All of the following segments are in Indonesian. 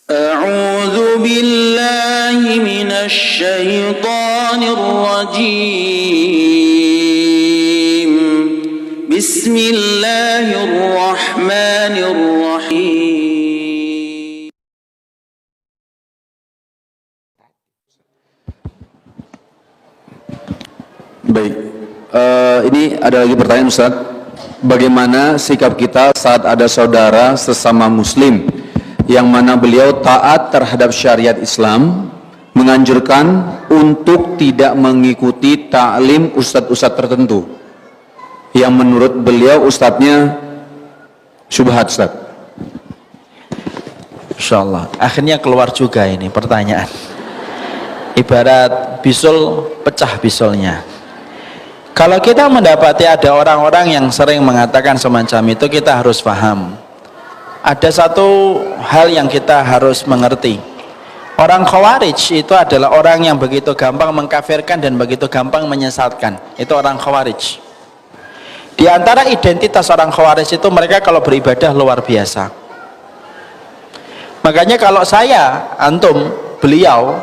أعوذ بالله من الشيطان الرجيم بسم الله الرحمن الرحيم. Baik, ini ada lagi pertanyaan Ustadz. Bagaimana sikap kita saat ada saudara sesama muslim yang mana beliau taat terhadap syariat Islam, menganjurkan untuk tidak mengikuti ta'lim ustadz-ustadz tertentu yang menurut beliau ustadznya syubhat, Ustadz? Insyaallah akhirnya keluar juga ini pertanyaan. Ibarat bisul pecah bisulnya. Kalau kita mendapati ada orang-orang yang sering mengatakan semacam itu, kita harus paham ada satu hal yang kita harus mengerti. Orang Khawarij itu adalah orang yang begitu gampang mengkafirkan dan begitu gampang menyesatkan. Itu orang Khawarij. Di antara identitas orang Khawarij itu mereka kalau beribadah luar biasa. Makanya kalau saya, antum, beliau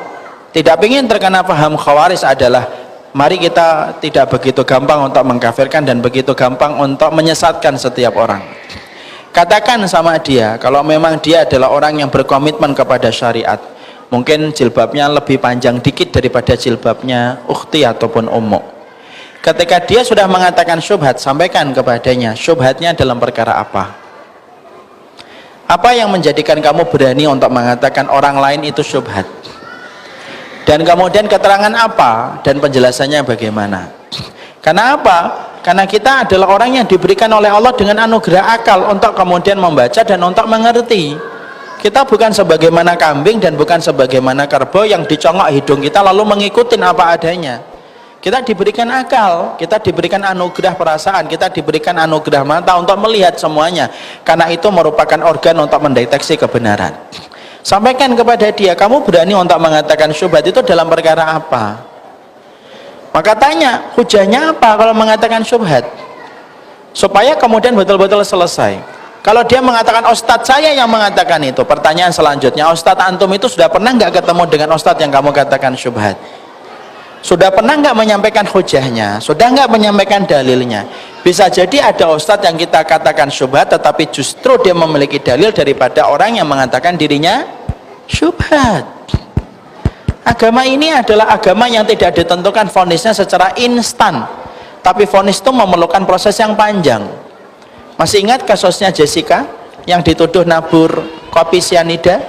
tidak ingin terkena paham Khawarij adalah mari kita tidak begitu gampang untuk mengkafirkan dan begitu gampang untuk menyesatkan setiap orang. Katakan sama dia kalau memang dia adalah orang yang berkomitmen kepada syariat, mungkin jilbabnya lebih panjang dikit daripada jilbabnya ukhti ataupun ummu. Ketika dia sudah mengatakan syubhat, sampaikan kepadanya syubhatnya dalam perkara apa. Apa yang menjadikan kamu berani untuk mengatakan orang lain itu syubhat? Dan kemudian keterangan apa dan penjelasannya bagaimana? Karena apa? Karena kita adalah orang yang diberikan oleh Allah dengan anugerah akal untuk kemudian membaca dan untuk mengerti. Kita bukan sebagaimana kambing dan bukan sebagaimana kerbau yang dicongok hidung kita lalu mengikuti apa adanya. Kita diberikan akal, kita diberikan anugerah perasaan, kita diberikan anugerah mata untuk melihat semuanya. Karena itu merupakan organ untuk mendeteksi kebenaran. Sampaikan kepada dia, kamu berani untuk mengatakan syubhat itu dalam perkara apa? Maka tanya, hujahnya apa kalau mengatakan syubhat? Supaya kemudian betul-betul selesai. Kalau dia mengatakan ustadz saya yang mengatakan itu, pertanyaan selanjutnya, ustadz antum itu sudah pernah nggak ketemu dengan ustadz yang kamu katakan syubhat? Sudah pernah nggak menyampaikan hujahnya? Sudah nggak menyampaikan dalilnya? Bisa jadi ada ustadz yang kita katakan syubhat tetapi justru dia memiliki dalil daripada orang yang mengatakan dirinya syubhat. Agama ini adalah agama yang tidak ditentukan vonisnya secara instan, tapi vonis itu memerlukan proses yang panjang. Masih ingat kasusnya Jessica yang dituduh nabur kopi sianida,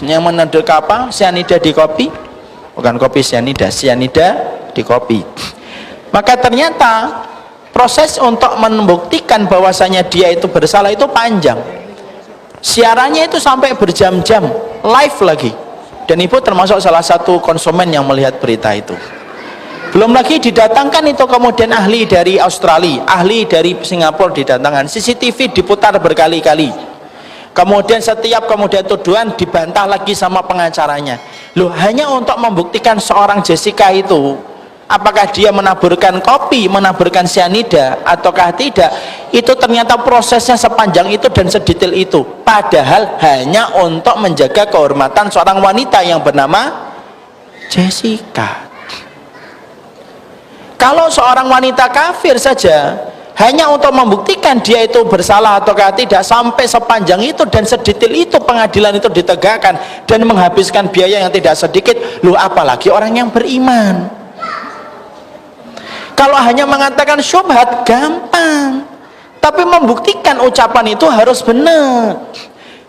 yang menuduh apa? Sianida di kopi, bukan kopi sianida, sianida di kopi. Maka ternyata proses untuk membuktikan bahwasanya dia itu bersalah itu panjang. Siarannya itu sampai berjam-jam, live lagi. Dan ibu termasuk salah satu konsumen yang melihat berita itu. Belum lagi didatangkan itu kemudian ahli dari Australia, ahli dari Singapura didatangkan, CCTV diputar berkali-kali. Kemudian setiap kemudian tuduhan dibantah lagi sama pengacaranya. Loh, hanya untuk membuktikan seorang Jessica itu apakah dia menaburkan kopi, menaburkan sianida ataukah tidak, itu ternyata prosesnya sepanjang itu dan sedetail itu, padahal hanya untuk menjaga kehormatan seorang wanita yang bernama Jessica. Kalau seorang wanita kafir saja hanya untuk membuktikan dia itu bersalah ataukah tidak, sampai sepanjang itu dan sedetail itu pengadilan itu ditegakkan dan menghabiskan biaya yang tidak sedikit, loh apalagi orang yang beriman. Kalau hanya mengatakan syubhat gampang, tapi membuktikan ucapan itu harus benar.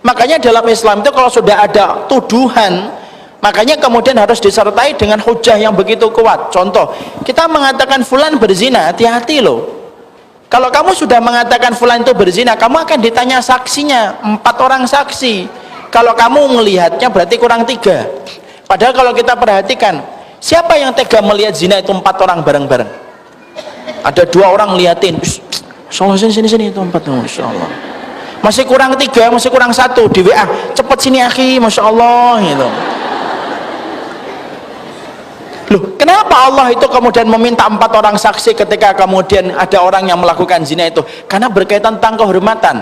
Makanya dalam Islam itu kalau sudah ada tuduhan, makanya kemudian harus disertai dengan hujah yang begitu kuat. Contoh, kita mengatakan fulan berzina, hati-hati loh. Kalau kamu sudah mengatakan fulan itu berzina, kamu akan ditanya saksinya, 4 orang saksi. Kalau kamu melihatnya berarti kurang 3. Padahal kalau kita perhatikan, siapa yang tega melihat zina itu 4 orang bareng-bareng? Ada 2 orang liatin, Masya Allah, sini itu 4, Masya Allah. Masih kurang 3, masih kurang 1 di WA, cepet sini akhi, Masya Allah gitu. Loh, kenapa Allah itu kemudian meminta 4 orang saksi ketika kemudian ada orang yang melakukan zina itu? Karena berkaitan tentang kehormatan.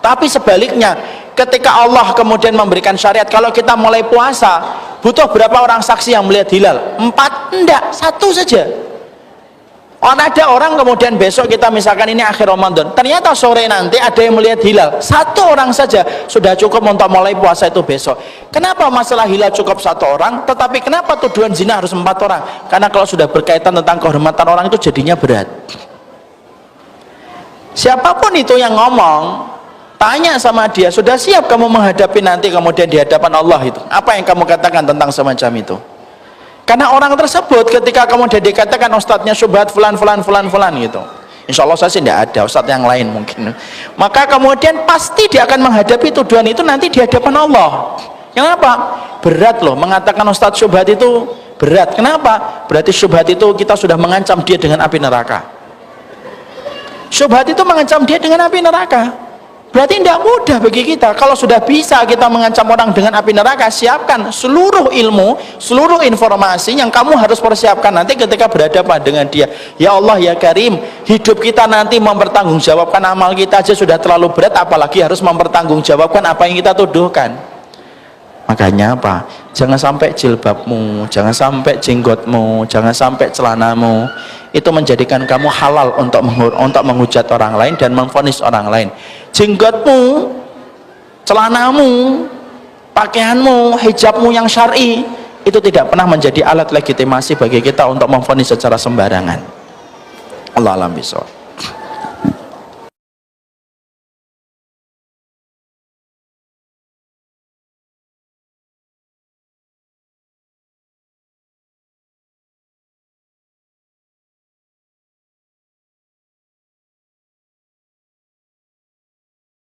Tapi sebaliknya, ketika Allah kemudian memberikan syariat, kalau kita mulai puasa, butuh berapa orang saksi yang melihat hilal? 4? Enggak, 1 saja. Ada orang kemudian besok kita misalkan ini akhir Ramadan, ternyata sore nanti ada yang melihat hilal, 1 orang saja sudah cukup untuk mulai puasa itu besok. Kenapa masalah hilal cukup 1 orang, tetapi kenapa tuduhan zina harus 4 orang? Karena kalau sudah berkaitan tentang kehormatan orang itu jadinya berat. Siapapun itu yang ngomong, tanya sama dia, sudah siap kamu menghadapi nanti kemudian di hadapan Allah itu? Apa yang kamu katakan tentang semacam itu? Karena orang tersebut ketika kemudian dikatakan ustadznya syubhat fulan gitu, insya Allah saya sih tidak ada, ustadz yang lain mungkin, maka kemudian pasti dia akan menghadapi tuduhan itu nanti di hadapan Allah. Kenapa? Berat loh mengatakan ustadz syubhat itu, berat. Kenapa? Berarti syubhat itu kita sudah mengancam dia dengan api neraka. Syubhat itu mengancam dia dengan api neraka. Berarti tidak mudah bagi kita. Kalau sudah bisa kita mengancam orang dengan api neraka, siapkan seluruh ilmu, seluruh informasi yang kamu harus persiapkan nanti ketika berhadapan dengan dia. Ya Allah ya Karim, hidup kita nanti mempertanggungjawabkan amal kita aja sudah terlalu berat, apalagi harus mempertanggungjawabkan apa yang kita tuduhkan. Makanya apa? Jangan sampai jilbabmu, jangan sampai jenggotmu, jangan sampai celanamu itu menjadikan kamu halal untuk menghujat orang lain dan memvonis orang lain. Jenggotmu, celanamu, pakaianmu, hijabmu yang syar'i itu tidak pernah menjadi alat legitimasi bagi kita untuk memvonis secara sembarangan. Allah alam bisawab.